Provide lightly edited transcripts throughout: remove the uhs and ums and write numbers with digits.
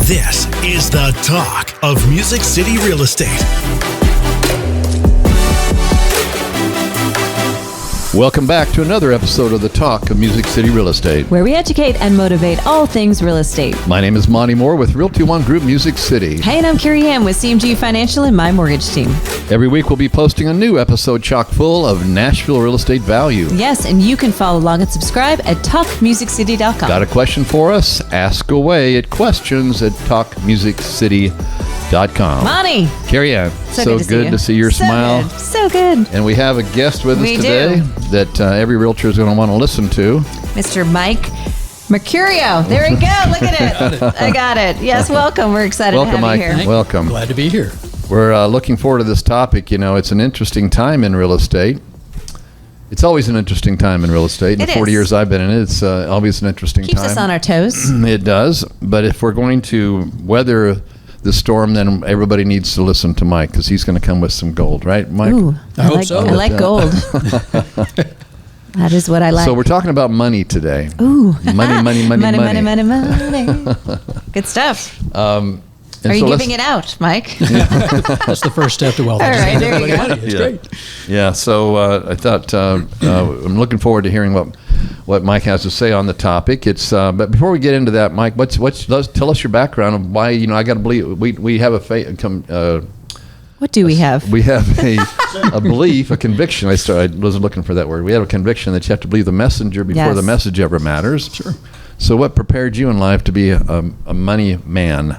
This is the talk of Music City Real Estate. Welcome back to another episode of the Talk of Music City Real Estate, where we educate and motivate all things real estate. My name is Monte Mohr with Realty One Group Music City. Hey, and I'm Carey Ann with CMG Financial and my mortgage team. Every week we'll be posting a new episode chock full of Nashville real estate value. Yes, and you can follow along and subscribe at talkmusiccity.com. Got a question for us? Ask away at questions@talkmusiccity.com. Monty! Carey Ann, so good to see your so smile. Good. So good. And we have a guest with us We today that every realtor is going to want to listen to. Mr. Mike Mercurio. There we go. Look at it. I got it. Yes, welcome. We're excited Welcome, to have Mike. you here. Welcome. Glad to be here. We're looking forward to this topic. You know, it's an interesting time in real estate. It's always an interesting time in real estate. In the 40 years I've been in it, it's always an interesting time. Keeps us on our toes. It does. But if we're going to weather the storm, then everybody needs to listen to Mike, because he's going to come with some gold, right, Mike? Ooh, I hope so. I like gold. That is what I like. So we're talking about money today. Ooh. Money. Money. Good stuff. Are you giving it out, Mike? That's the first step to wealth. All right, there you go. It's great. Yeah, so I thought I'm looking forward to hearing what Mike has to say on the topic. It's but before we get into that, Mike, tell us your background of why I got to believe we have What do we have? We have a belief, a conviction. I wasn't looking for that word. We have a conviction that you have to believe the messenger before the message ever matters. Sure. So what prepared you in life to be a money man?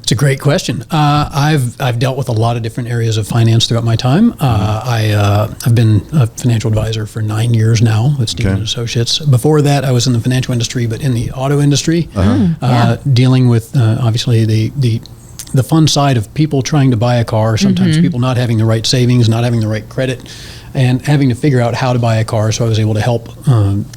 It's a great question. I've dealt with a lot of different areas of finance throughout my time. I've been a financial advisor for 9 years now with Stephen Associates. Before that, I was in the financial industry, but in the auto industry, dealing with obviously the fun side of people trying to buy a car. Sometimes people not having the right savings, not having the right credit, and having to figure out how to buy a car. So I was able to help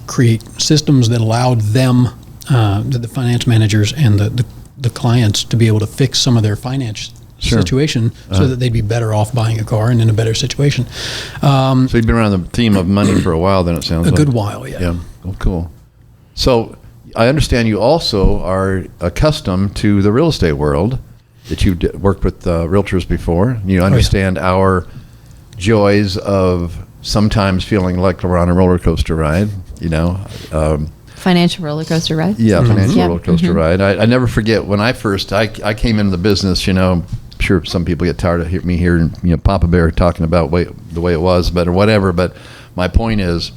create systems that allowed them, the finance managers and the clients, to be able to fix some of their finance situation so that they'd be better off buying a car and in a better situation. So you've been around the theme of money for a while, then it sounds like. A good while, yeah. Yeah, oh, cool. So I understand you also are accustomed to the real estate world, that you've worked with realtors before. You understand our joys of sometimes feeling like we're on a roller coaster ride, Financial roller coaster ride? Yeah, financial roller coaster ride. I never forget when I came into the business, I'm sure some people get tired of me hearing, Papa Bear talking about the way it was, or whatever. But my point is,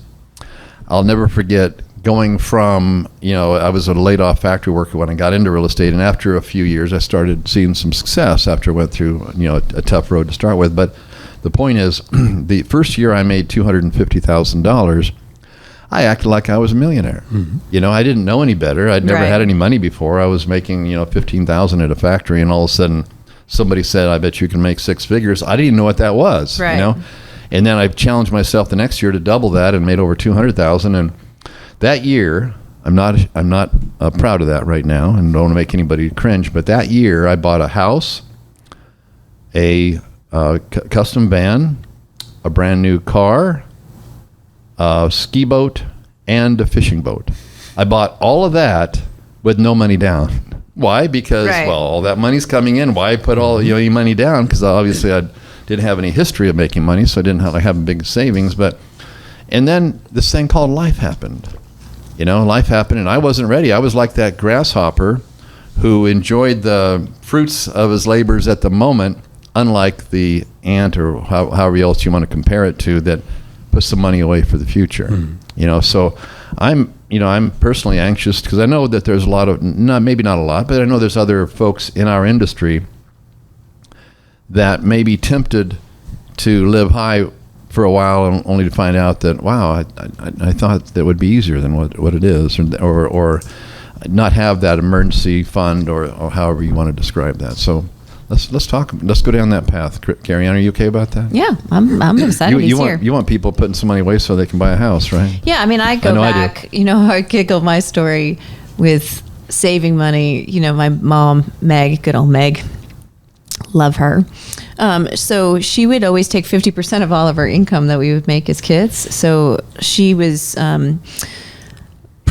I'll never forget going from, I was a laid off factory worker when I got into real estate. And after a few years, I started seeing some success after I went through, a tough road to start with. But the point is, the first year I made $250,000, I acted like I was a millionaire. I didn't know any better. I'd never had any money before. I was making, $15,000 at a factory, and all of a sudden somebody said, I bet you can make six figures. I didn't know what that was, And then I challenged myself the next year to double that and made over $200,000. And that year, I'm not proud of that right now, and don't want to make anybody cringe, but that year I bought a house, a custom van, a brand new car, a ski boat, and a fishing boat. I bought all of that with no money down. Why? Because, all that money's coming in. Why put all your money down? Because obviously I didn't have any history of making money, so I didn't have big savings. And then this thing called life happened. Life happened, and I wasn't ready. I was like that grasshopper who enjoyed the fruits of his labors at the moment, unlike the ant, or however else you want to compare it to, that put some money away for the future. So I'm personally anxious, because I know that there's a lot of, maybe not a lot, but I know there's other folks in our industry that may be tempted to live high for a while, and only to find out that, wow, I thought that would be easier than what it is, or not have that emergency fund, or however you want to describe that. So let's go down that path. Carey Ann, are you okay about that? Yeah, I'm excited he's here. You want people putting some money away so they can buy a house, right? Yeah, I go back, I giggle my story with saving money. My mom, Meg, good old Meg, love her. So she would always take 50% of all of our income that we would make as kids. So she was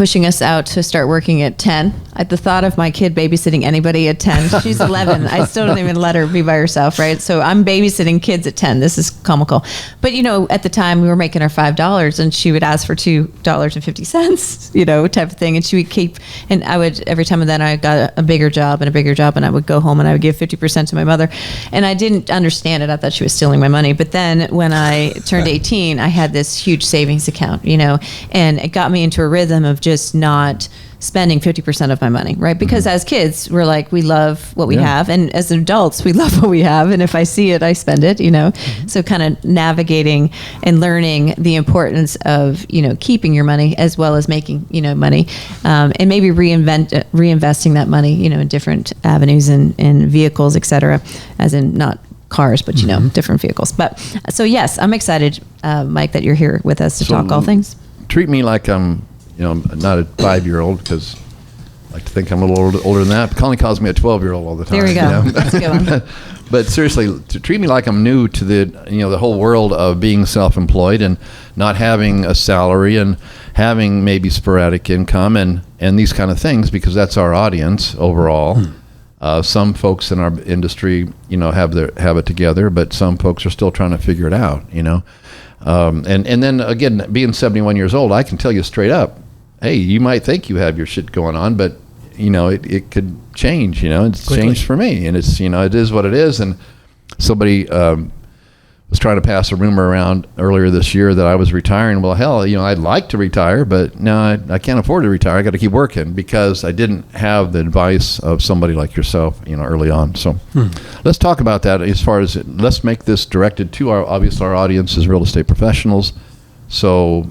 pushing us out to start working at 10. At the thought of my kid babysitting anybody at 10, she's 11. I still don't even let her be by herself, right? So I'm babysitting kids at 10. This is comical. But, at the time we were making her $5 and she would ask for $2.50, type of thing. And she would keep, and I would, every time and then I got a bigger job and I would go home and I would give 50% to my mother. And I didn't understand it. I thought she was stealing my money. But then when I turned 18, I had this huge savings account, and it got me into a rhythm of just not spending 50% of my money, right? Because as kids, we're like, we love what we have. And as adults, we love what we have. And if I see it, I spend it, So kind of navigating and learning the importance of, keeping your money as well as making, money, and maybe reinvesting that money, in different avenues and vehicles, et cetera, as in not cars, but, different vehicles. But so, yes, I'm excited, Mike, that you're here with us to talk all things. Treat me like I'm not a 5-year-old, because I like to think I'm a little older than that. Colin calls me a 12-year-old all the time. There we go. That's a good one. But seriously, to treat me like I'm new to the whole world of being self-employed and not having a salary and having maybe sporadic income and these kind of things, because that's our audience overall. Some folks in our industry, have it together, but some folks are still trying to figure it out, And then again, being 71 years old, I can tell you straight up, hey, you might think you have your shit going on, but it could change. It's Quickly. changed for me, and it's it is what it is. And somebody was trying to pass a rumor around earlier this year that I was retiring. Well, hell, I'd like to retire, but no, I can't afford to retire. I got to keep working, because I didn't have the advice of somebody like yourself, early on. So let's talk about that. As far as let's make this directed to our audience is real estate professionals. So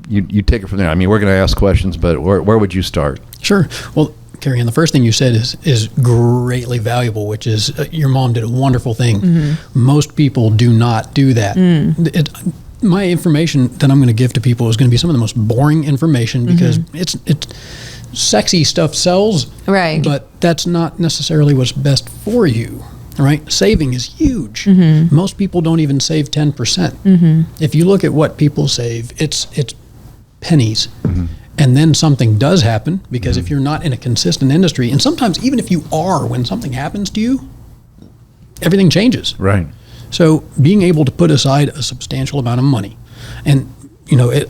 you take it from there. I mean, we're going to ask questions, but where would you start? Sure. Well, Carey Ann, the first thing you said is greatly valuable, which is your mom did a wonderful thing. Most people do not do that. My information that I'm going to give to people is going to be some of the most boring information, because it's sexy stuff sells, right? But that's not necessarily what's best for you, right? Saving is huge. Most people don't even save 10%. If you look at what people save, it's pennies. And then something does happen, because if you're not in a consistent industry, and sometimes even if you are, when something happens to you, everything changes. Right. So being able to put aside a substantial amount of money, and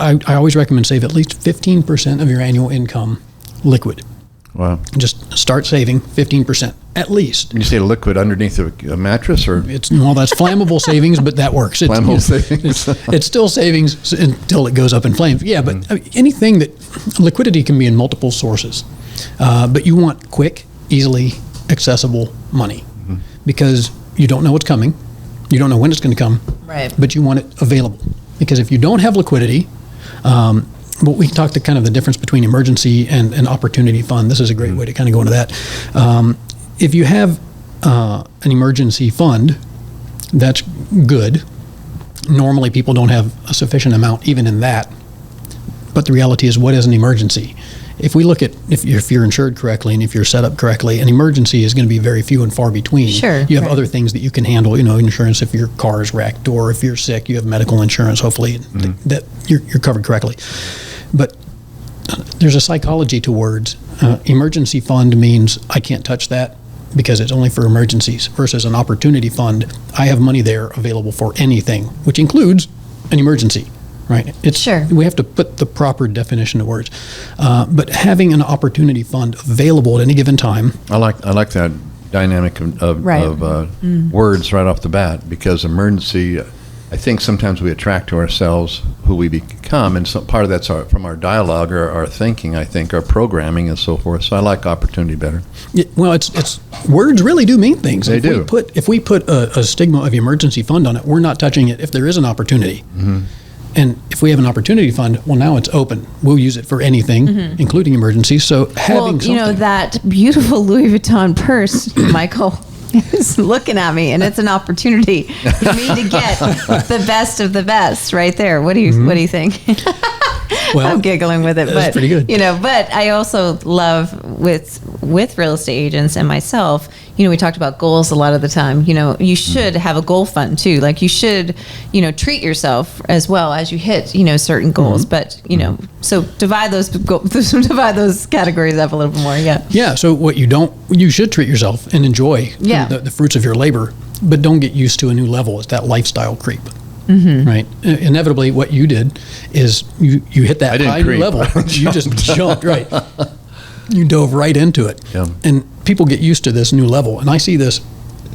I always recommend save at least 15% of your annual income liquid. Wow. Just start saving 15% at least. And you say liquid underneath a mattress, or? That's flammable savings, but that works. Flammable savings. It's still savings until it goes up in flames. Yeah, but anything that liquidity can be in multiple sources, but you want quick, easily accessible money, because you don't know what's coming, you don't know when it's going to come, right? But you want it available, because if you don't have liquidity, well, we can talk to kind of the difference between emergency and an opportunity fund. This is a great way to kind of go into that. If you have an emergency fund, that's good. Normally, people don't have a sufficient amount even in that. But the reality is, what is an emergency? If we look at if you're insured correctly and if you're set up correctly, an emergency is going to be very few and far between. Sure. You have other things that you can handle, insurance if your car is wrecked, or if you're sick, you have medical insurance, hopefully, that you're covered correctly. But there's a psychology to words. Emergency fund means I can't touch that because it's only for emergencies, versus an opportunity fund, I have money there available for anything, which includes an emergency. Right. Sure. We have to put the proper definition to words, but having an opportunity fund available at any given time. I like that dynamic of words right off the bat, because emergency, I think sometimes we attract to ourselves who we become, and so part of that's from our dialogue or our thinking, I think, our programming and so forth. So I like opportunity better. Yeah, well, it's words really do mean things. They do. If we put a stigma of emergency fund on it, we're not touching it if there is an opportunity. And if we have an opportunity fund, well, now it's open. We'll use it for anything, including emergencies. So having something. That beautiful Louis Vuitton purse, Michael, is looking at me, and it's an opportunity for me to get the best of the best right there. What do you think? Well, I'm giggling with it, but pretty good. But I also love with real estate agents and myself. We talked about goals a lot of the time. You should have a goal fund too. Like you should, treat yourself as well as you hit, certain goals. But so divide those categories up a little bit more. Yeah. Yeah. So you should treat yourself and enjoy the fruits of your labor, but don't get used to a new level. It's that lifestyle creep. Right. Inevitably, what you did is you hit that high new level. You just jumped, right. You dove right into it. Yeah. And people get used to this new level. And I see this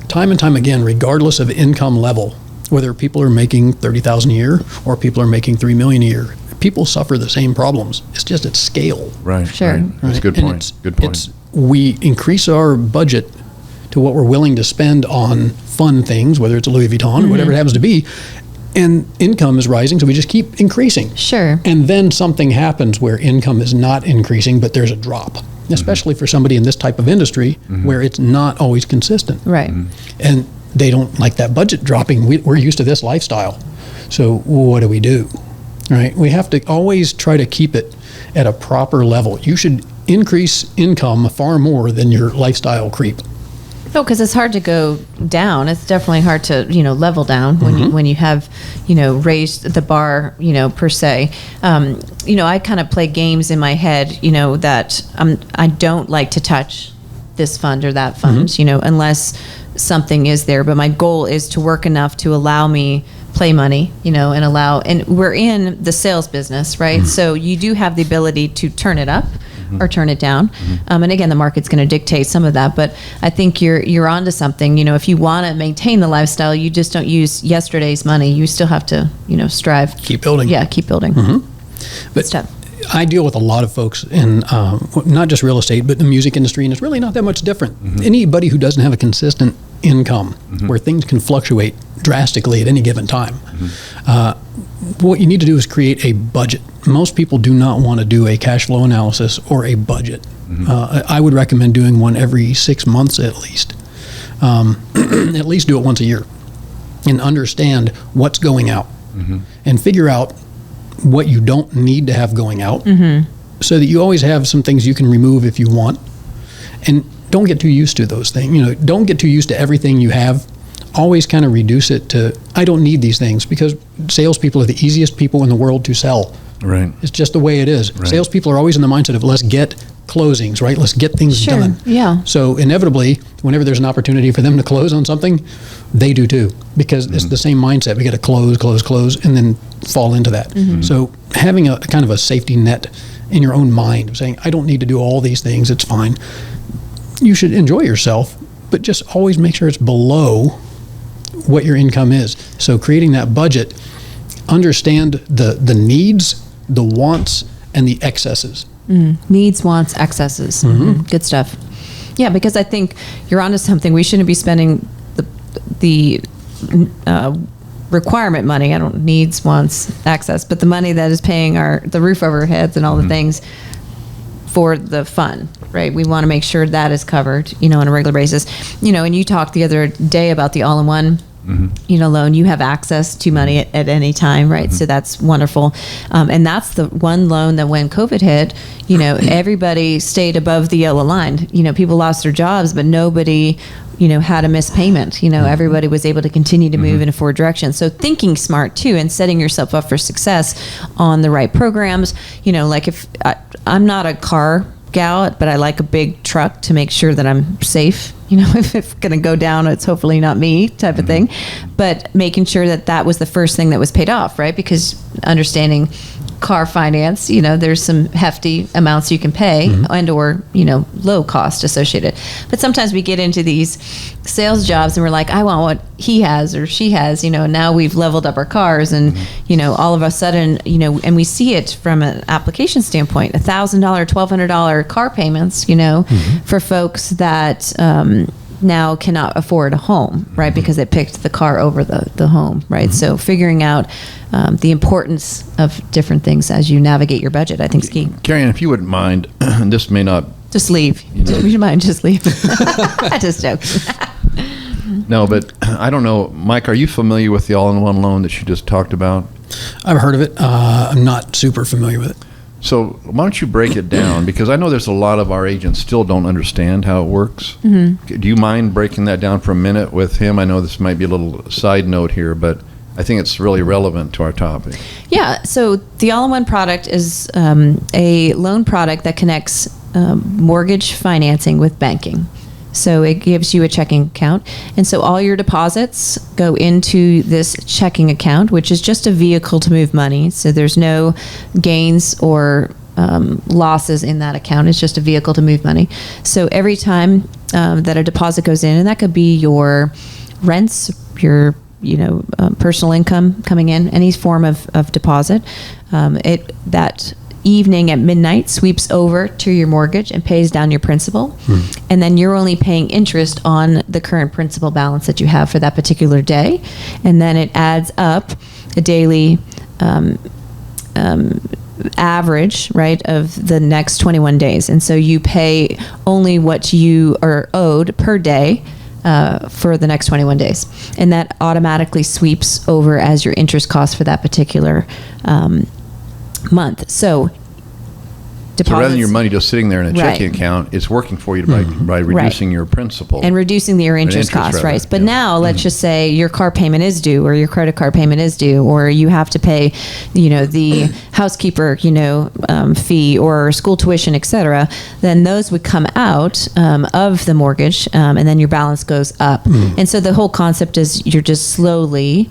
time and time again, regardless of income level, whether people are making $30,000 a year or people are making $3 million a year. People suffer the same problems. It's just at scale. Right. Sure. Right. That's a good point. Good point. We increase our budget to what we're willing to spend on fun things, whether it's a Louis Vuitton or whatever it happens to be, and income is rising, so we just keep increasing. Sure. And then something happens where income is not increasing, but there's a drop, especially for somebody in this type of industry where it's not always consistent. Right. And they don't like that budget dropping. We're used to this lifestyle. So what do? Right? We have to always try to keep it at a proper level. You should increase income far more than your lifestyle creep. No, because it's hard to go down. It's definitely hard to, level down when you have, raised the bar, per se. I kind of play games in my head, that I don't like to touch this fund or that fund, unless something is there. But my goal is to work enough to allow me play money, and we're in the sales business, right? So you do have the ability to turn it up or turn it down. And again, the market's going to dictate some of that, but I think you're onto something. If you want to maintain the lifestyle, you just don't use yesterday's money. You still have to, strive. Keep building. Yeah, keep building. But stuff. I deal with a lot of folks in not just real estate, but the music industry, and it's really not that much different. Anybody who doesn't have a consistent income where things can fluctuate drastically at any given time, what you need to do is create a budget. Most people do not want to do a cash flow analysis or a budget. I would recommend doing one every 6 months at least. At least do it once a year and understand what's going out and figure out what you don't need to have going out so that you always have some things you can remove if you want. And don't get too used to those things. Don't get too used to everything you have. Always kind of reduce it to, I don't need these things, because salespeople are the easiest people in the world to sell. Right. It's just the way it is. Right. Salespeople are always in the mindset of let's get closings, right? Let's get things done. Yeah. So inevitably, whenever there's an opportunity for them to close on something, they do too, because it's the same mindset. We got to close, and then fall into that. So having a kind of a safety net in your own mind, saying, I don't need to do all these things, it's fine. You should enjoy yourself, but just always make sure it's below what your income is. So creating that budget, understand the needs, the wants, and the excesses. Needs, wants, excesses. Good stuff. Yeah, because I think you're onto something. We shouldn't be spending the requirement money. I don't needs, wants, excess, but the money that is paying the roof over our heads and all the things for the fun, right? We want to make sure that is covered, on a regular basis. And you talked the other day about the all-in-one loan. You have access to money at any time, right? So that's wonderful. And that's the one loan that when COVID hit, everybody stayed above the yellow line. People lost their jobs, but nobody, had a missed payment. Everybody was able to continue to move in a forward direction. So thinking smart too, and setting yourself up for success on the right programs. Like if I'm not a car gal, but I like a big truck to make sure that I'm safe. If it's going to go down, it's hopefully not me type of thing. But making sure that was the first thing that was paid off, right? Because understanding car finance, there's some hefty amounts you can pay and or, low cost associated. But sometimes we get into these sales jobs and we're like, I want what he has or she has, now we've leveled up our cars and, all of a sudden, and we see it from an application standpoint, $1,000, $1,200 car payments, for folks that, now cannot afford a home, right? Because they picked the car over the home, right? So figuring out the importance of different things as you navigate your budget, I think is key. Carey Ann, if you wouldn't mind, and this may not... Just leave. Would you mind just leave? Just joking. No, but I don't know. Mike, are you familiar with the all-in-one loan that you just talked about? I've heard of it. I'm not super familiar with it. So why don't you break it down? Because I know there's a lot of our agents still don't understand how it works. Mm-hmm. Do you mind breaking that down for a minute with him? I know this might be a little side note here, but I think it's really relevant to our topic. Yeah, so the all-in-one product is a loan product that connects mortgage financing with banking. So it gives you a checking account. And so all your deposits go into this checking account, which is just a vehicle to move money. So there's no gains or losses in that account. It's just a vehicle to move money. So every time that a deposit goes in, and that could be your rents, your personal income coming in, any form of deposit, that evening at midnight sweeps over to your mortgage and pays down your principal. And then you're only paying interest on the current principal balance that you have for that particular day. And then it adds up a daily average, right, of the next 21 days. And so you pay only what you are owed per day for the next 21 days. And that automatically sweeps over as your interest cost for that particular month. So rather than your money just sitting there in a checking account, it's working for you by reducing your principal. And reducing your interest costs, right? But now let's just say your car payment is due, or your credit card payment is due, or you have to pay, the housekeeper, fee, or school tuition, et cetera. Then those would come out of the mortgage, and then your balance goes up. And so the whole concept is you're just slowly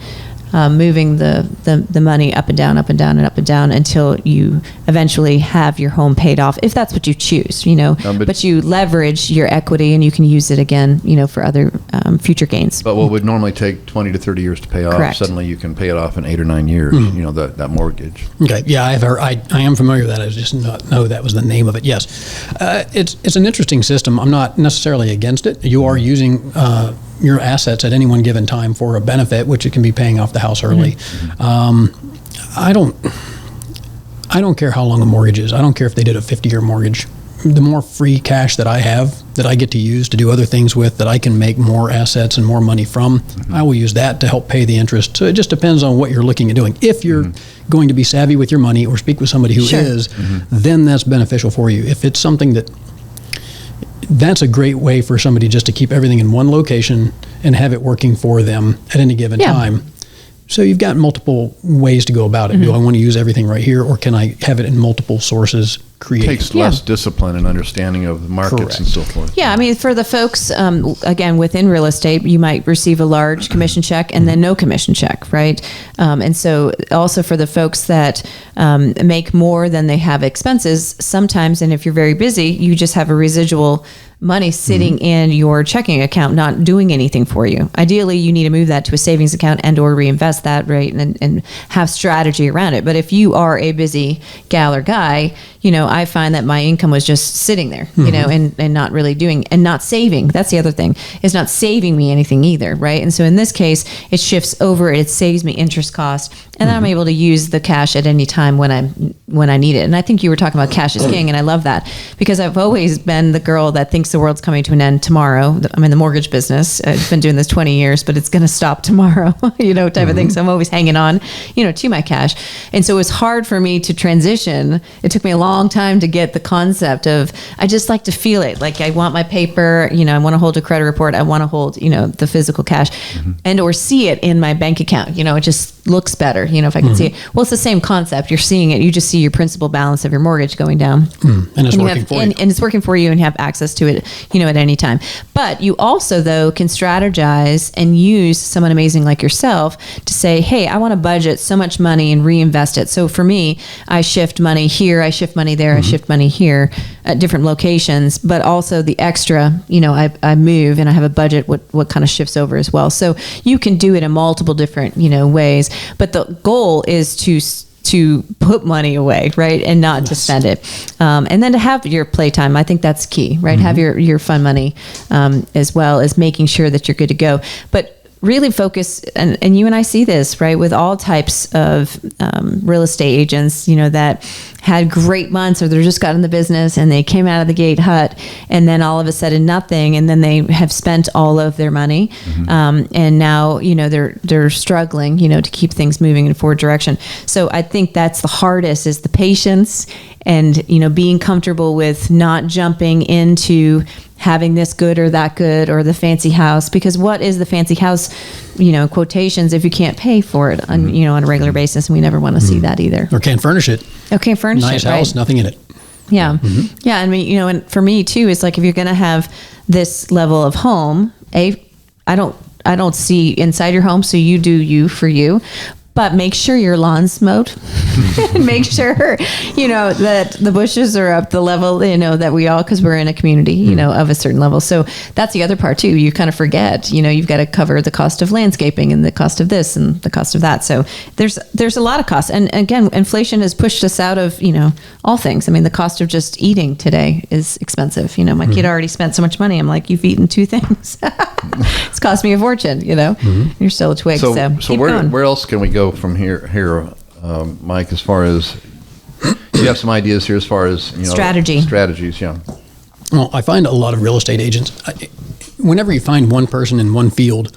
moving the money up and down, up and down, and up and down until you eventually have your home paid off, if that's what you choose, but you leverage your equity and you can use it again, for other future gains. But what would normally take 20 to 30 years to pay off, Correct. Suddenly you can pay it off in 8 or 9 years, that mortgage. Okay. Yeah, I am familiar with that. I just not know that was the name of it. Yes. It's an interesting system. I'm not necessarily against it. You are using your assets at any one given time for a benefit, which it can be paying off the house early. I don't care how long a mortgage is. I don't care if they did a 50-year mortgage. The more free cash that I have, that I get to use to do other things with, that I can make more assets and more money from, I will use that to help pay the interest. So it just depends on what you're looking at doing. If you're going to be savvy with your money or speak with somebody who is, then that's beneficial for you. If it's something that's a great way for somebody just to keep everything in one location and have it working for them at any given time. So you've got multiple ways to go about it. Do I want to use everything right here, or can I have it in multiple sources created? It takes less discipline and understanding of the markets and so forth. Yeah, I mean, for the folks, again, within real estate, you might receive a large commission check and then no commission check, right? And so also for the folks that make more than they have expenses, sometimes, and if you're very busy, you just have a residual money sitting in your checking account, not doing anything for you. Ideally, you need to move that to a savings account and or reinvest that, right? And have strategy around it. But if you are a busy gal or guy, I find that my income was just sitting there, and not really doing, and not saving. That's the other thing, is not saving me anything either, right? And so in this case, it shifts over, it saves me interest cost, and then I'm able to use the cash at any time when I need it. And I think you were talking about cash is king, and I love that, because I've always been the girl that thinks the world's coming to an end tomorrow. I'm in the mortgage business. I've been doing this 20 years, but it's going to stop tomorrow, type of thing. So I'm always hanging on, to my cash. And so it was hard for me to transition. It took me a long time to get the concept of, I just like to feel it. Like I want my paper, I want to hold a credit report. I want to hold, the physical cash and or see it in my bank account. It just looks better, if I can see it. Well, it's the same concept. You're seeing it. You just see your principal balance of your mortgage going down. And it's working for you. And it's working for you, and you have access to it, at any time. But you also, though, can strategize and use someone amazing like yourself to say, hey, I want to budget so much money and reinvest it. So for me, I shift money here, I shift money there, I shift money here at different locations, but also the extra, I move and I have a budget, what kind of shifts over as well. So you can do it in multiple different, ways, but the goal is to put money away, right? And not to spend it. And then to have your playtime. I think that's key, right? Have your fun money, as well as making sure that you're good to go. But really focus, and you and I see this, right, with all types of real estate agents, that had great months, or they're just got in the business and they came out of the gate hot, and then all of a sudden nothing, and then they have spent all of their money, and now they're struggling, to keep things moving in forward direction. So I think that's the hardest, is the patience, and being comfortable with not jumping into having this good or that good or the fancy house, because what is the fancy house, quotations, if you can't pay for it on on a regular basis, and we never want to see that either. Or can't furnish it. Or can't furnish nice it. Nice house, right? nothing in it. Yeah. Yeah. I mean, and for me too, it's like, if you're going to have this level of home, I don't see inside your home. So you do you for you, but make sure your lawn's mowed. Make sure, that the bushes are up the level, that we all, because we're in a community, of a certain level. So that's the other part too. You kind of forget, you've got to cover the cost of landscaping and the cost of this and the cost of that. So there's a lot of costs. And again, inflation has pushed us out of, all things. I mean, the cost of just eating today is expensive. My kid already spent so much money. I'm like, you've eaten 2 things. It's cost me a fortune, You're still a twig. So where else can we go from here, Mike, as far as, you have some ideas here as far as, strategies, yeah. Well, I find a lot of real estate agents, whenever you find one person in one field,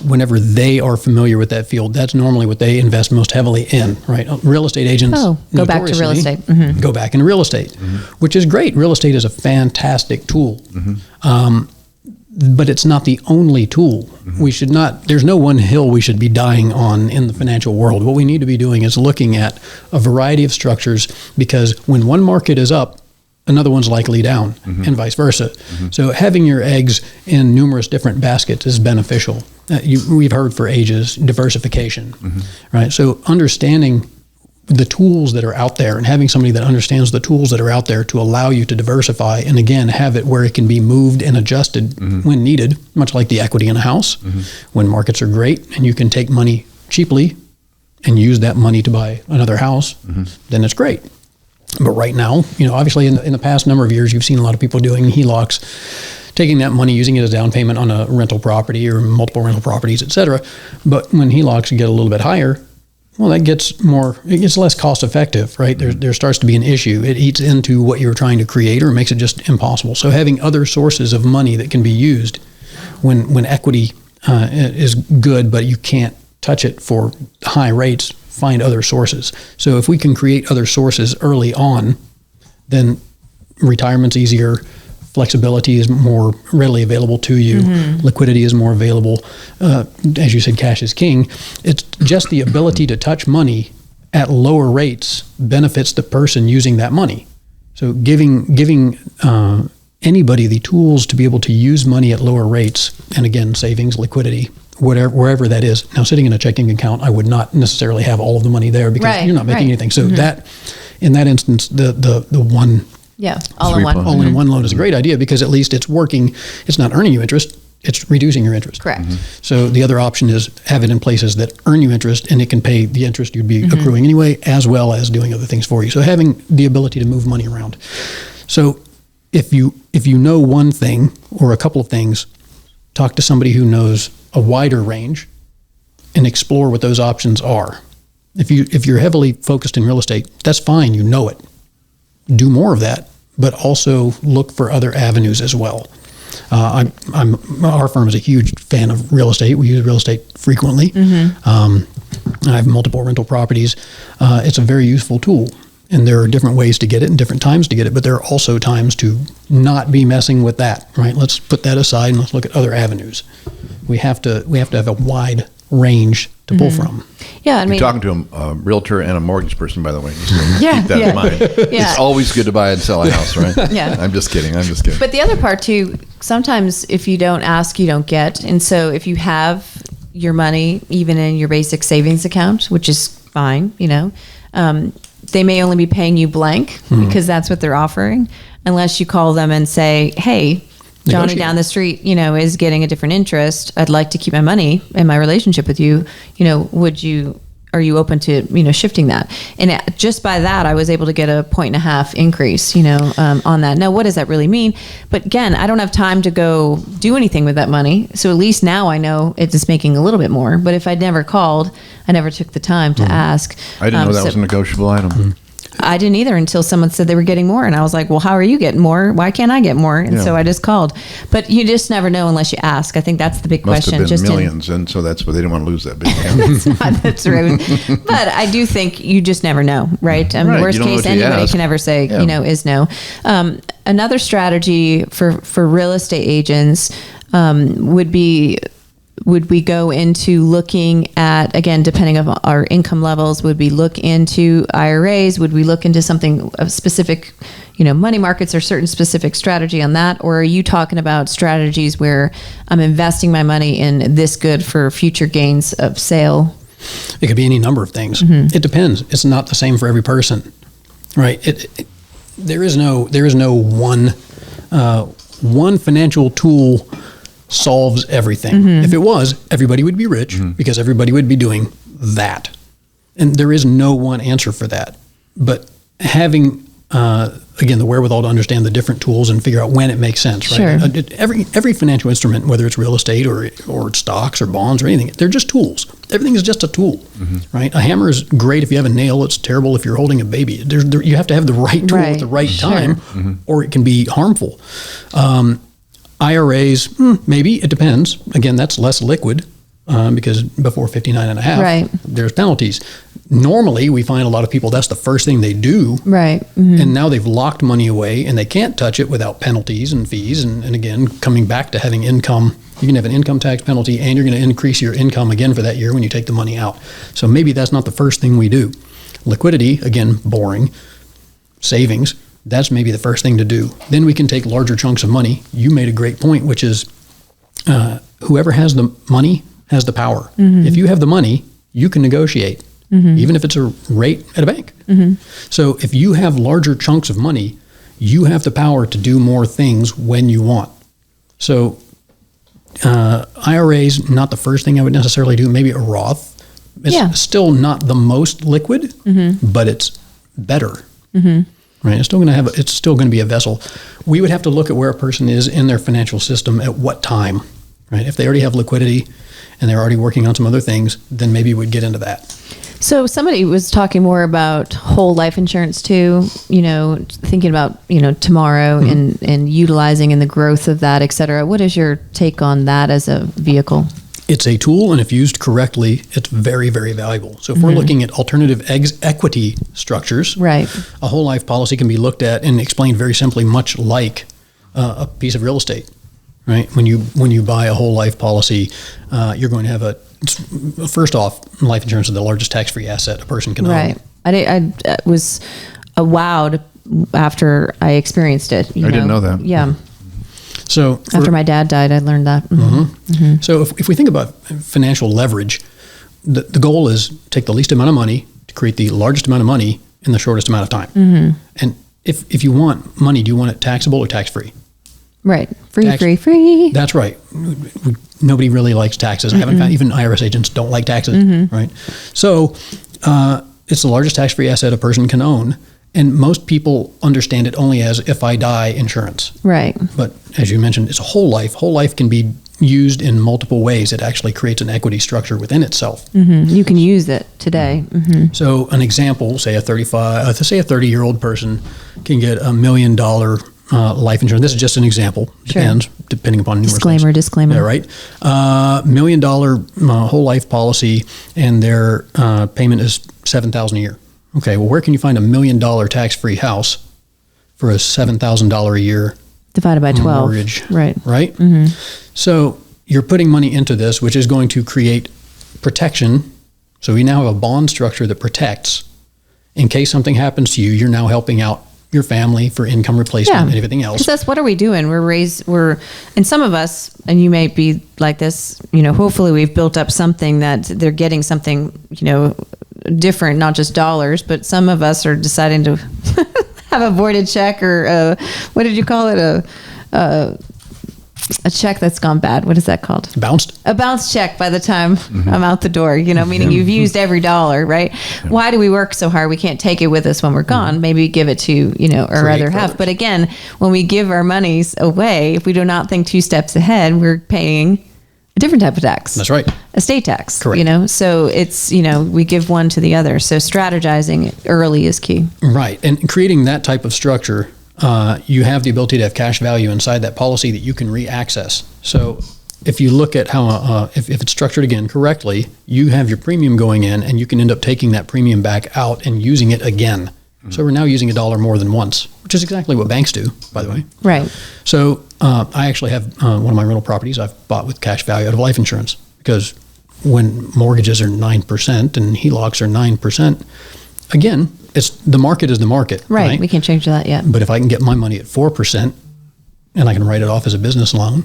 whenever they are familiar with that field, that's normally what they invest most heavily in, right? Real estate agents go back to real estate. Go back into real estate, which is great. Real estate is a fantastic tool. But it's not the only tool. We should not, there's no one hill we should be dying on in the financial world. What we need to be doing is looking at a variety of structures, because when one market is up, another one's likely down, and vice versa. So having your eggs in numerous different baskets is beneficial. We've heard for ages, diversification, right? So understanding the tools that are out there, and having somebody that understands the tools that are out there to allow you to diversify, and again, have it where it can be moved and adjusted when needed, much like the equity in a house. When markets are great and you can take money cheaply and use that money to buy another house, then it's great. But right now, obviously in the past number of years, you've seen a lot of people doing HELOCs, taking that money, using it as down payment on a rental property or multiple rental properties, et cetera. But when HELOCs get a little bit higher, well, it gets less cost effective, right? There starts to be an issue. It eats into what you're trying to create, or makes it just impossible. So having other sources of money that can be used when equity is good, but you can't touch it for high rates, find other sources. So if we can create other sources early on, then retirement's easier. Flexibility is more readily available to you. Liquidity is more available. As you said, cash is king. It's just the ability to touch money at lower rates benefits the person using that money. So giving anybody the tools to be able to use money at lower rates, and again, savings, liquidity, wherever that is. Now, sitting in a checking account, I would not necessarily have all of the money there, because you're not making anything. So that, in that instance, the one. Yeah, all-in-one loan is a great idea, because at least it's working. It's not earning you interest, it's reducing your interest. Correct. So the other option is have it in places that earn you interest, and it can pay the interest you'd be accruing anyway, as well as doing other things for you. So having the ability to move money around. So if you know one thing or a couple of things, talk to somebody who knows a wider range and explore what those options are. If you're heavily focused in real estate, that's fine, you know it. Do more of that, but also look for other avenues as well. Our firm is a huge fan of real estate. We use real estate frequently. I have multiple rental properties. It's a very useful tool, and there are different ways to get it and different times to get it, but there are also times to not be messing with that, right? Let's put that aside and let's look at other avenues. We have to have a wide range to pull from. Yeah, I mean, you're talking to a realtor and a mortgage person, by the way. Just keep that in mind. It's always good to buy and sell a house, right? Yeah. I'm just kidding. But the other part too, sometimes if you don't ask, you don't get. And so if you have your money even in your basic savings account, which is fine, they may only be paying you blank because that's what they're offering, unless you call them and say, hey, Johnny down the street, is getting a different interest. I'd like to keep my money and my relationship with you. Would you are you open to, shifting that? And just by that, I was able to get a 1.5 increase, on that. Now, what does that really mean? But again, I don't have time to go do anything with that money. So at least now I know it's just making a little bit more. But if I'd never called, I never took the time to ask. I didn't know that was a negotiable item. I didn't either until someone said they were getting more. And I was like, well, how are you getting more? Why can't I get more? And so I just called. But you just never know unless you ask. I think that's the big question. Must have been millions, and so that's why they didn't want to lose that big. That's right. But I do think you just never know, right? I mean, worst case anybody can ever say, is no. Another strategy for real estate agents would we go into looking at, again, depending on our income levels, would we look into IRAs? Would we look into something of specific, money markets or certain specific strategy on that? Or are you talking about strategies where I'm investing my money in this good for future gains of sale? It could be any number of things. It depends. It's not the same for every person, right? There is no one financial tool solves everything. If it was, everybody would be rich because everybody would be doing that. And there is no one answer for that. But having, again, the wherewithal to understand the different tools and figure out when it makes sense, right? Sure. Every financial instrument, whether it's real estate or stocks or bonds or anything, they're just tools. Everything is just a tool, right? A hammer is great if you have a nail. It's terrible if you're holding a baby. You have to have the right tool at the right time, or it can be harmful. IRAs, maybe, it depends. Again, that's less liquid because before 59 and a half, there's penalties. Normally, we find a lot of people, that's the first thing they do. Right. And now they've locked money away and they can't touch it without penalties and fees. And again, coming back to having income, you can have an income tax penalty and you're going to increase your income again for that year when you take the money out. So maybe that's not the first thing we do. Liquidity, again, boring. Savings, that's maybe the first thing to do. Then we can take larger chunks of money. You made a great point, which is whoever has the money has the power. If you have the money, you can negotiate, even if it's a rate at a bank. So if you have larger chunks of money, you have the power to do more things when you want. So IRAs, not the first thing I would necessarily do. Maybe a Roth. It's still not the most liquid, but it's better. Right, it's still going to be a vessel. We would have to look at where a person is in their financial system at what time, right? If they already have liquidity and they're already working on some other things, then maybe we'd get into that. So somebody was talking more about whole life insurance too, thinking about, tomorrow and utilizing and the growth of that, et cetera. What is your take on that as a vehicle? It's a tool, and if used correctly, it's very, very valuable. So if we're looking at alternative equity structures, right, a whole life policy can be looked at and explained very simply, much like a piece of real estate, right? When you buy a whole life policy, you're going to have first off, life insurance is the largest tax-free asset a person can own. Right. I was wowed after I experienced it. I didn't know that. Yeah. So after my dad died, I learned that. So if we think about financial leverage, the goal is take the least amount of money to create the largest amount of money in the shortest amount of time. And if you want money, do you want it taxable or tax-free? Right. Free. That's right. Nobody really likes taxes. I haven't found, even IRS agents don't like taxes, right? So it's the largest tax-free asset a person can own. And most people understand it only as if I die insurance. Right. But as you mentioned, it's a whole life. Whole life can be used in multiple ways. It actually creates an equity structure within itself. You can use it today. So an example, say a 30-year-old person can get $1 million life insurance. This is just an example. Depends, depending upon numerous things. Disclaimer. Yeah, right. $1 million whole life policy, and their payment is $7,000 a year. Okay, well, where can you find $1 million tax-free house for a $7,000 a year divided by 12 mortgage? Right. So you're putting money into this, which is going to create protection. So we now have a bond structure that protects. In case something happens to you, you're now helping out your family for income replacement and everything else. Because that's what are we doing? And some of us, and you may be like this, hopefully we've built up something that they're getting something, different, not just dollars, but some of us are deciding to have a voided check or what did you call it? a check that's gone bad. What is that called? Bounced. A bounce check by the time I'm out the door, meaning you've used every dollar, right? Yeah. Why do we work so hard? We can't take it with us when we're gone. Maybe give it to, our other half. But again, when we give our monies away, if we do not think 2 steps ahead, we're paying a different type of tax. That's right. Estate tax. Correct. So it's, we give one to the other. So strategizing early is key. Right. And creating that type of structure, you have the ability to have cash value inside that policy that you can re-access. So if you look at how, if it's structured again correctly, you have your premium going in and you can end up taking that premium back out and using it again. So we're now using $1 more than once, which is exactly what banks do, by the way. Right. So I actually have one of my rental properties I've bought with cash value out of life insurance, because when mortgages are 9% and HELOCs are 9%, again, it's the market is the market. Right. We can't change that yet. But if I can get my money at 4% and I can write it off as a business loan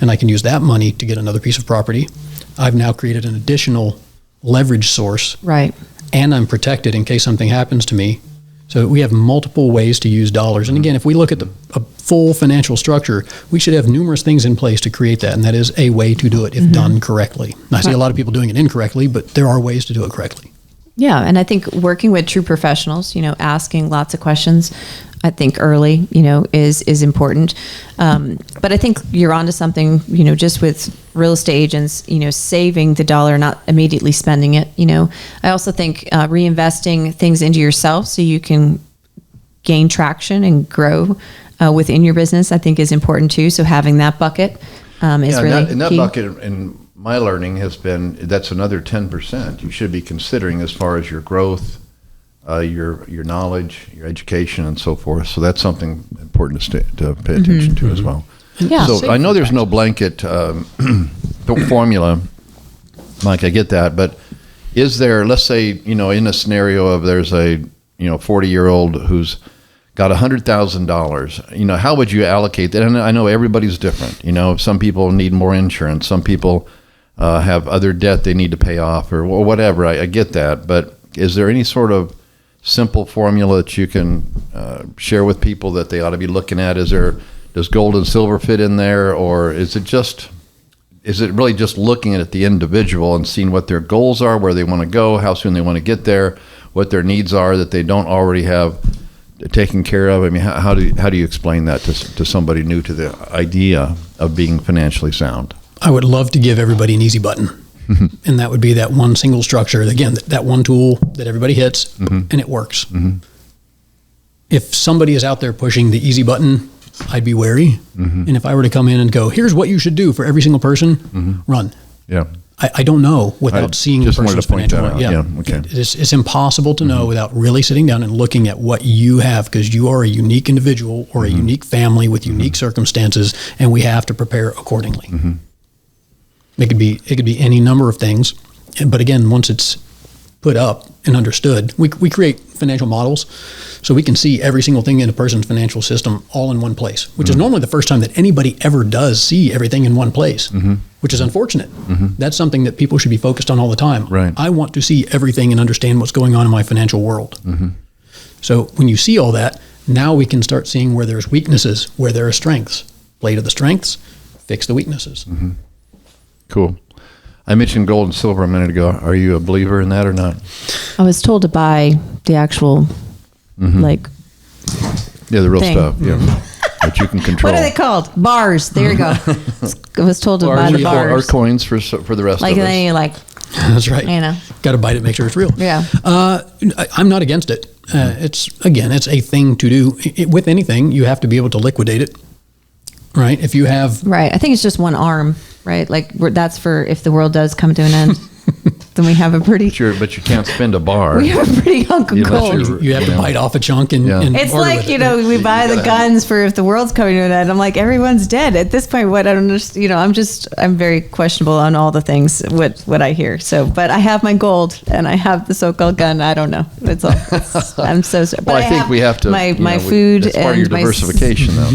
and I can use that money to get another piece of property, I've now created an additional leverage source. Right. And I'm protected in case something happens to me. So we have multiple ways to use dollars. And again, if we look at a full financial structure, we should have numerous things in place to create that. And that is a way to do it if done correctly. And I see a lot of people doing it incorrectly, but there are ways to do it correctly. Yeah. And I think working with true professionals, asking lots of questions, I think early, is important. But I think you're onto something, just with real estate agents, saving the dollar, not immediately spending it. I also think reinvesting things into yourself so you can gain traction and grow within your business, I think is important too. So having that bucket is really key. That bucket, in my learning, has been, that's another 10% you should be considering as far as your growth, your knowledge, your education, and so forth. So that's something important to pay attention to as well. Yeah. So I know there's no blanket formula, Mike. I get that, but is there? Let's say in a scenario of there's a 40-year-old who's got $100,000. How would you allocate that? And I know everybody's different. Some people need more insurance. Some people have other debt they need to pay off or whatever. I get that, but is there any sort of simple formula that you can share with people that they ought to be looking at? Does gold and silver fit in there, or is it really just looking at the individual and seeing what their goals are, where they want to go, how soon they want to get there, what their needs are that they don't already have taken care of? I mean, how do you explain that to somebody new to the idea of being financially sound? I would love to give everybody an easy button. And that would be that one single structure. Again, that one tool that everybody hits and it works. If somebody is out there pushing the easy button, I'd be wary. And if I were to come in and go, here's what you should do for every single person, run. Yeah. I don't know without seeing the person's financial. Yeah. Okay. It's impossible to know without really sitting down and looking at what you have, because you are a unique individual or a unique family with unique circumstances, and we have to prepare accordingly. It could be any number of things, but again, once it's put up and understood, we create financial models so we can see every single thing in a person's financial system all in one place, which is normally the first time that anybody ever does see everything in one place, which is unfortunate. That's something that people should be focused on all the time. Right. I want to see everything and understand what's going on in my financial world. So when you see all that, now we can start seeing where there's weaknesses, where there are strengths. Play to the strengths, fix the weaknesses. Cool. I mentioned gold and silver a minute ago. Are you a believer in that or not? I was told to buy the actual, the real thing. stuff. Yeah, that you can control. What are they called? Bars. There you go. I was told to buy the bars. Or coins for the rest of us. That's right. Got to bite it, make sure it's real. Yeah. I'm not against it. It's a thing to do. With anything, you have to be able to liquidate it. Right. If you have. Right. I think it's just one arm. Right. That's for if the world does come to an end. Then we have a pretty. But you can't spend a bar. We have a pretty hunk of gold. You have to bite off a chunk and it's like, we buy the guns for if the world's coming to an end. I'm like, everyone's dead at this point. What I don't understand, I'm very questionable on all the things, what I hear. So, but I have my gold and I have the so-called gun. I don't know. I'm so sorry. Well, I think we have to. My food. That's part of your diversification, though.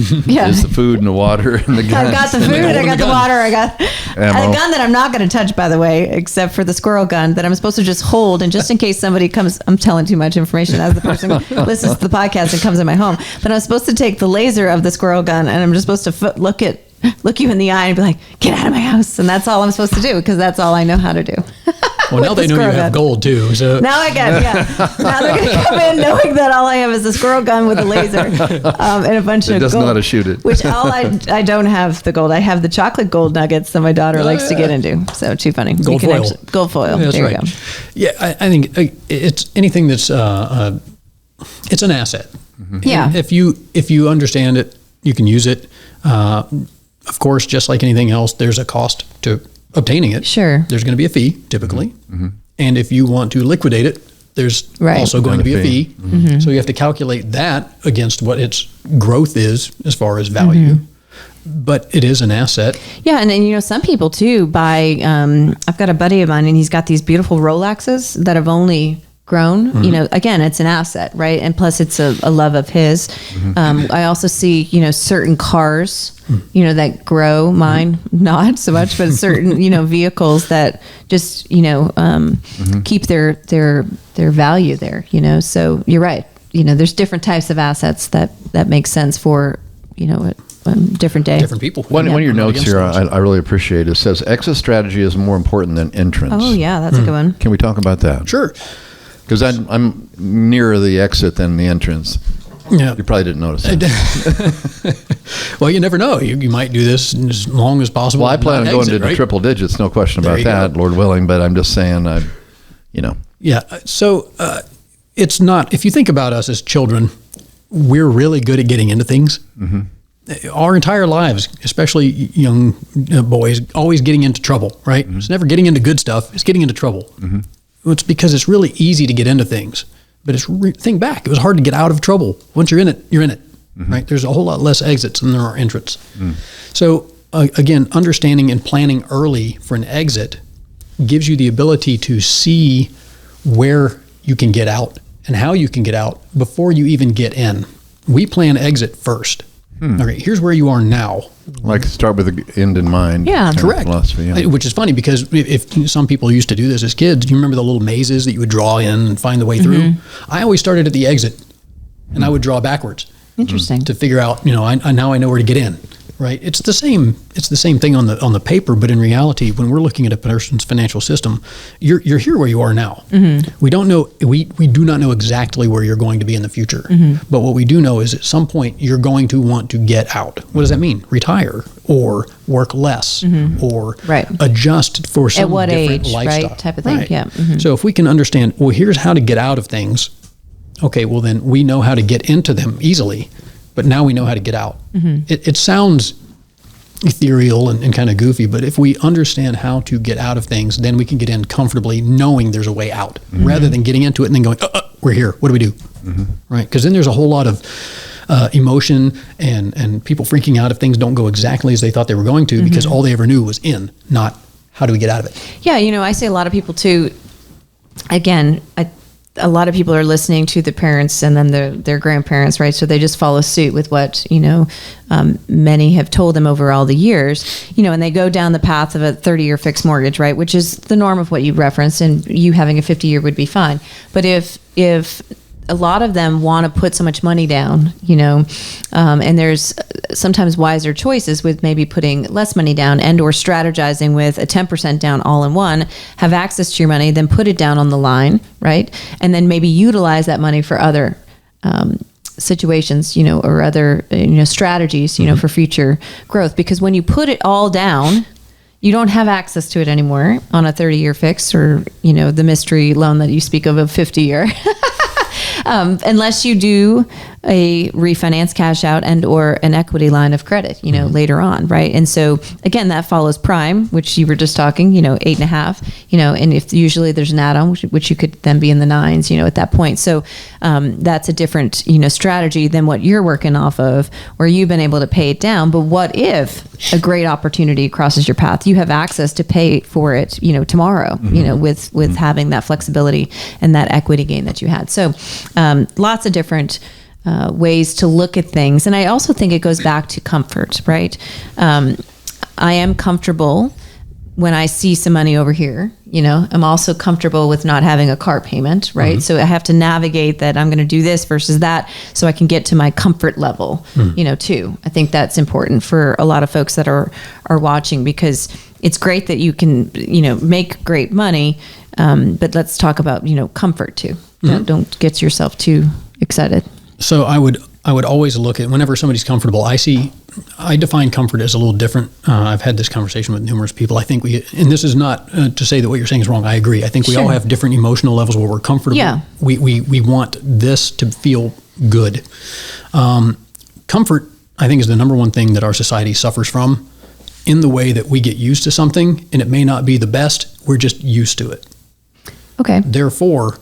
Is the food and the water and the gun. I've got the food and I got the water. I got a gun that I'm not going to touch, by the way, except for the squirrel gun that I'm supposed to just hold, and just in case somebody comes, I'm telling too much information as the person listens to the podcast and comes in my home, but I'm supposed to take the laser of the squirrel gun and I'm just supposed to look at look you in the eye and be like, get out of my house. And that's all I'm supposed to do because that's all I know how to do. Well, now they know you have gold too. So now I get, now they're going to come in knowing that all I have is a squirrel gun with a laser and a bunch of gold. Doesn't know how to shoot it. Which I don't have the gold. I have the chocolate gold nuggets that my daughter likes to get into. So too funny. Gold foil. Gold foil. Yeah, there you go. Yeah, I think it's anything that's it's an asset. Yeah. And if you understand it, you can use it. Of course, just like anything else, there's a cost to obtaining it. Sure. There's going to be a fee, typically. And if you want to liquidate it, there's also going to be a fee. So you have to calculate that against what its growth is as far as value. But it is an asset. Yeah, and you know, some people too buy. I've got a buddy of mine, and he's got these beautiful Rolexes that have only grown. You know, again, it's an asset, right? And plus, it's a love of his. I also see, you know, certain cars, you know, that grow. Mine not so much, but certain, you know, vehicles that just, you know, keep their value there. You know, so you're right. You know, there's different types of assets that make sense for, you know, different day. Different people. One of your notes here I really appreciate. It says exit strategy is more important than entrance. Oh yeah, that's a good one. Can we talk about that? Sure. Because I'm nearer the exit than the entrance. Yeah. You probably didn't notice that. Well, you never know. You might do this as long as possible. Well, I plan on going to triple digits, no question about that, Lord willing. But I'm just saying, you know. Yeah. So it's not, if you think about us as children, we're really good at getting into things. Our entire lives, especially young boys, always getting into trouble, right? It's never getting into good stuff. It's getting into trouble. It's because it's really easy to get into things. But think back, it was hard to get out of trouble. Once you're in it, you're in it, right? There's a whole lot less exits than there are entrants. So again, understanding and planning early for an exit gives you the ability to see where you can get out and how you can get out before you even get in. We plan exit first. Okay, here's where you are now. Like start with the end in mind. Yeah, correct. Philosophy, yeah. Which is funny because if some people used to do this as kids, do you remember the little mazes that you would draw in and find the way through? I always started at the exit, and I would draw backwards. Interesting. To figure out, you know, now I know where to get in. Right. It's the same thing on the paper, but in reality, when we're looking at a person's financial system, you're here where you are now. We don't know. We do not know exactly where you're going to be in the future. But what we do know is at some point you're going to want to get out. What does that mean? Retire or work less or adjust for some at what different age, lifestyle. right? Type of thing. Right. Yeah. So if we can understand, well, here's how to get out of things. Okay, well then we know how to get into them easily. But now we know how to get out. It sounds ethereal and kind of goofy, but if we understand how to get out of things, then we can get in comfortably knowing there's a way out rather than getting into it and then going, we're here. What do we do? Right? Because then there's a whole lot of emotion and people freaking out if things don't go exactly as they thought they were going to because all they ever knew was in, not how do we get out of it. Yeah, you know, I say a lot of people too, again, a lot of people are listening to the parents and then their grandparents, right? So they just follow suit with what, you know, many have told them over all the years, you know, and they go down the path of a 30-year fixed mortgage, right? Which is the norm of what you referenced, and you having a 50-year would be fine. But if a lot of them want to put so much money down, you know, and there's sometimes wiser choices with maybe putting less money down and or strategizing with a 10% down all in one, have access to your money, then put it down on the line, right? And then maybe utilize that money for other situations, you know, or other, you know, strategies, you know, for future growth. Because when you put it all down, you don't have access to it anymore on a 30-year fix or, you know, the mystery loan that you speak of 50-year. Unless you do a refinance cash out and or an equity line of credit, you know, later on, right? And so again, that follows prime, which you were just talking, you know, 8.5, you know, and if usually there's an add-on, which you could then be in the 9s, you know, at that point. So that's a different, you know, strategy than what you're working off of, where you've been able to pay it down. But what if a great opportunity crosses your path? You have access to pay for it, you know, tomorrow, you know, with having that flexibility and that equity gain that you had. So lots of different ways to look at things. And I also think it goes back to comfort, right? I am comfortable when I see some money over here, I'm also comfortable with not having a car payment, right? So I have to navigate that I'm going to do this versus that so I can get to my comfort level, too. I think that's important for a lot of folks that are watching, because it's great that you can, make great money, but let's talk about, comfort too. Don't get yourself too excited. So I would always look at, whenever somebody's comfortable, I define comfort as a little different. I've had this conversation with numerous people. I think and this is not to say that what you're saying is wrong. I agree. I think we all have different emotional levels where we're comfortable. Yeah. We want this to feel good. Comfort, I think, is the number one thing that our society suffers from, in the way that we get used to something and it may not be the best. We're just used to it. Okay. Therefore,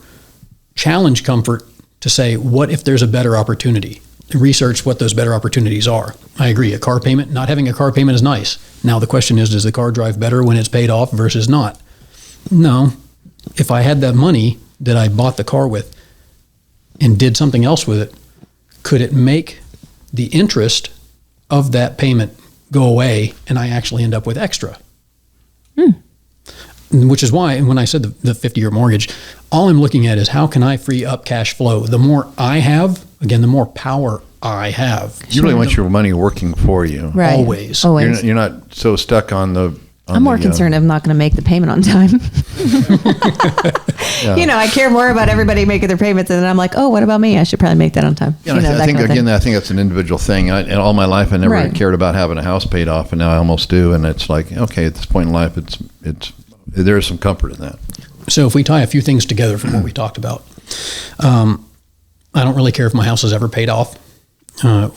challenge comfort to say, what if there's a better opportunity? Research what those better opportunities are. I agree. A car payment, not having a car payment is nice. Now the question is, does the car drive better when it's paid off versus not? No. If I had that money that I bought the car with and did something else with it, could it make the interest of that payment go away and I actually end up with extra? Which is why, and when I said the 50-year mortgage, all I'm looking at is how can I free up cash flow? The more I have, again, the more power I have. You really want your money working for you. Right. Always. You're not so stuck on the... I'm more concerned I'm not going to make the payment on time. I care more about everybody making their payments, and then I'm like, oh, what about me? I should probably make that on time. Yeah, I think that's an individual thing. And all my life, I never cared about having a house paid off, and now I almost do. And it's like, okay, at this point in life, there is some comfort in that. So if we tie a few things together from what we talked about, I don't really care if my house is ever paid off.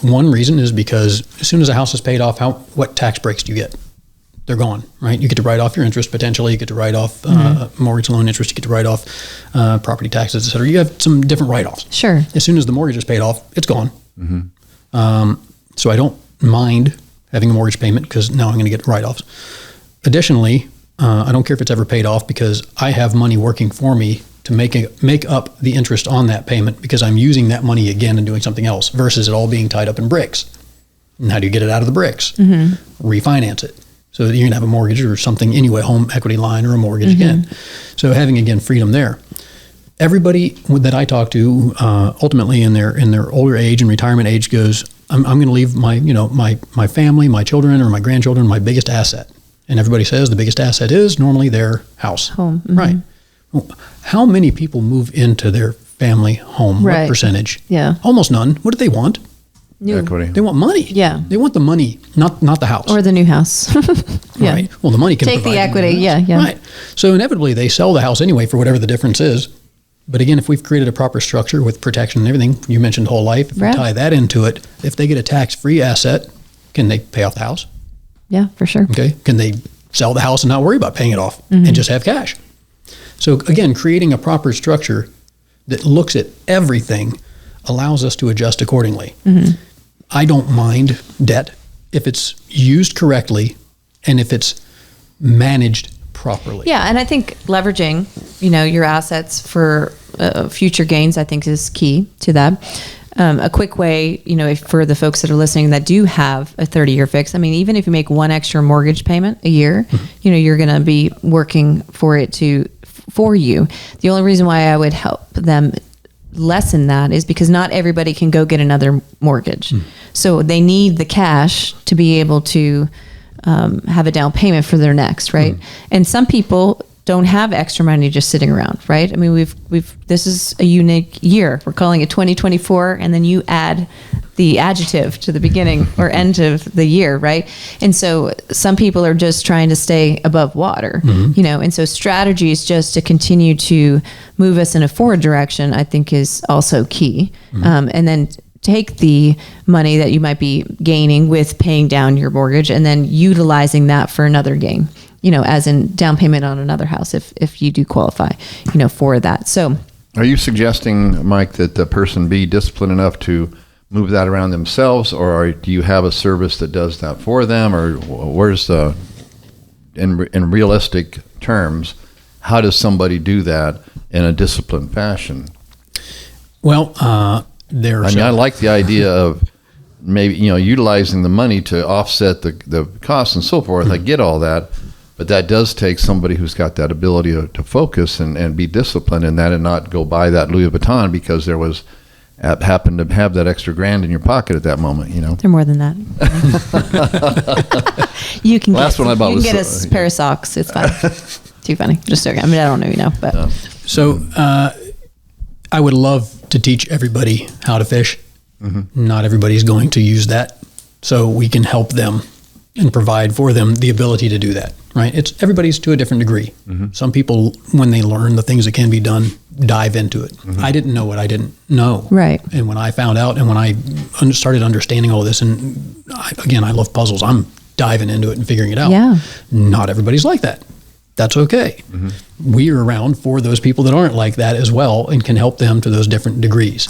One reason is because as soon as a house is paid off, what tax breaks do you get? They're gone, right? You get to write off your interest potentially. You get to write off mortgage loan interest. You get to write off property taxes, et cetera. You have some different write-offs. Sure. As soon as the mortgage is paid off, it's gone. So I don't mind having a mortgage payment because now I'm going to get write-offs. Additionally, I don't care if it's ever paid off because I have money working for me to make up the interest on that payment because I'm using that money again and doing something else versus it all being tied up in bricks. And how do you get it out of the bricks? Refinance it. So that you're going to have a mortgage or something anyway, home equity line or a mortgage again. So having, again, freedom there. Everybody that I talk to, ultimately in their older age and retirement age goes, I'm going to leave my family, my children or my grandchildren, my biggest asset. And everybody says the biggest asset is normally their house. Home. Right. Well, how many people move into their family home? Right. What percentage? Yeah. Almost none. What do they want? New. Equity. They want money. Yeah. They want the money, not the house. Or the new house. Yeah. Right. Well, the money can Take the provide equity. the house. Yeah. Right. So inevitably they sell the house anyway for whatever the difference is. But again, if we've created a proper structure with protection and everything, you mentioned whole life, if we tie that into it, if they get a tax-free asset, can they pay off the house? Yeah, for sure. Okay. Can they sell the house and not worry about paying it off and just have cash? So again, creating a proper structure that looks at everything allows us to adjust accordingly. I don't mind debt if it's used correctly and if it's managed properly. Yeah, and I think leveraging, your assets for future gains, I think is key to that. A quick way, for the folks that are listening that do have a 30-year fix, I mean, even if you make one extra mortgage payment a year, you're going to be working for you. The only reason why I would help them lessen that is because not everybody can go get another mortgage. So they need the cash to be able to have a down payment for their next, right? And some people don't have extra money just sitting around, right? I mean, this is a unique year. We're calling it 2024, and then you add the adjective to the beginning or end of the year, right? And so some people are just trying to stay above water, and so strategies just to continue to move us in a forward direction, I think is also key. And then take the money that you might be gaining with paying down your mortgage and then utilizing that for another gain, as in down payment on another house if you do qualify, for that. So are you suggesting, Mike, that the person be disciplined enough to move that around themselves, or do you have a service that does that for them, or where's the, in realistic terms, how does somebody do that in a disciplined fashion? Well, I like the idea of maybe, utilizing the money to offset the costs and so forth. I get all that. But that does take somebody who's got that ability to focus and be disciplined in that and not go buy that Louis Vuitton because there was happened to have that extra grand in your pocket at that moment, you know. They're more than that. You can Last get, one I bought you was can get a pair of socks. It's fine. Too funny. Just joking. I mean, I don't know, you know, but. So I would love to teach everybody how to fish. Mm-hmm. Not everybody's going to use that. So we can help them and provide for them the ability to do that, right? Everybody's to a different degree. Mm-hmm. Some people, when they learn the things that can be done, dive into it. Mm-hmm. I didn't know what I didn't know. Right. And when I found out and when I started understanding all this, and I love puzzles, I'm diving into it and figuring it out. Yeah. Not everybody's like that. That's okay. Mm-hmm. We're around for those people that aren't like that as well and can help them to those different degrees.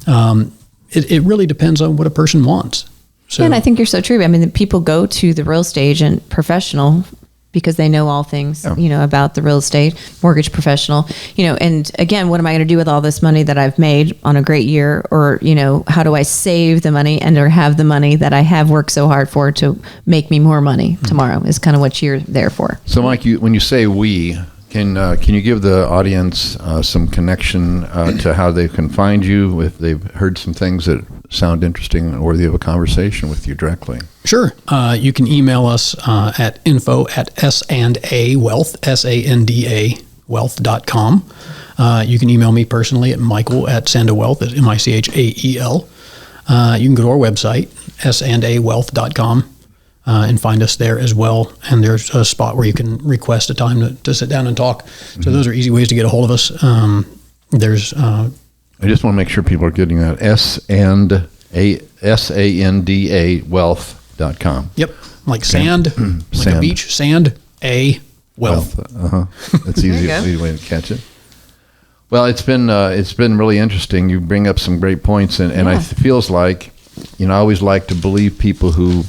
It really depends on what a person wants. So, yeah, and I think you're so true. I mean, people go to the real estate agent professional because they know all things, you know, about the real estate, mortgage professional, you know, and again, what am I going to do with all this money that I've made on a great year? Or, you know, how do I save the money or have the money that I have worked so hard for to make me more money tomorrow is kind of what you're there for. So Mike, when you say we, can you give the audience some connection to how they can find you if they've heard some things that sound interesting and worthy of a conversation with you directly? Sure. You can email us at info@sandawealth, S-A-N-D-A wealth.com. You can email me personally at michael@sandawealth, that's M-I-C-H-A-E-L. You can go to our website, sandawealth.com. And find us there as well. And there's a spot where you can request a time to sit down and talk. Mm-hmm. So those are easy ways to get a hold of us. I just want to make sure people are getting that. SANDA wealth.com. Yep. Like sand, like a beach, sand, a wealth. That's easy way to catch it. Well, it's been really interesting. You bring up some great points, and it feels like, you know, I always like to believe people who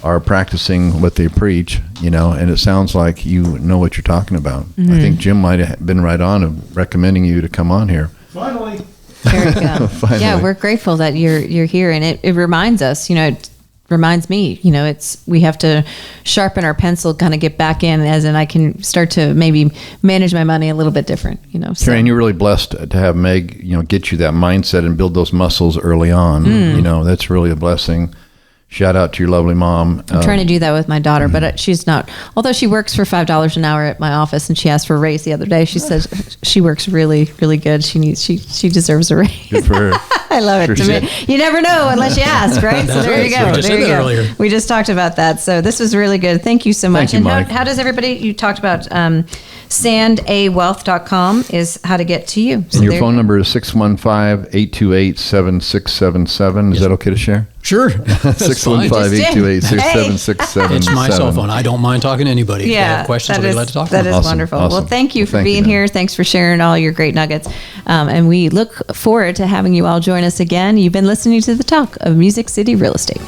are practicing what they preach, you know, and it sounds like you know what you're talking about. Mm-hmm. I think Jim might have been right on of recommending you to come on here. Finally. There we go. Finally. Yeah, we're grateful that you're here, and it reminds us, you know, it reminds me, you know, we have to sharpen our pencil, kind of get back in, as in I can start to maybe manage my money a little bit different, you know. So. Carey, and you're really blessed to have Meg, you know, get you that mindset and build those muscles early on. You know, that's really a blessing. Shout out to your lovely mom. I'm trying to do that with my daughter, but she's not. Although she works for $5 an hour at my office, and she asked for a raise the other day. She says she works really, really good. She deserves a raise. Good for her. I love it. Sure, you never know unless you ask, right? So there you go. There you go. Earlier. We just talked about that. So this was really good. Thank you so much. Thank you, Mike. How does everybody? You talked about sandawealth.com is how to get to you. So and your phone number is 615-828-7677. Is that okay to share? Sure. 615-828-6767. It's my cell phone. I don't mind talking to anybody. Yeah. If they have questions, I'll be glad to talk to them. That is wonderful. Awesome. Well, thank you for being here. Thanks for sharing all your great nuggets. And we look forward to having you all join us again. You've been listening to The Talk of Music City Real Estate.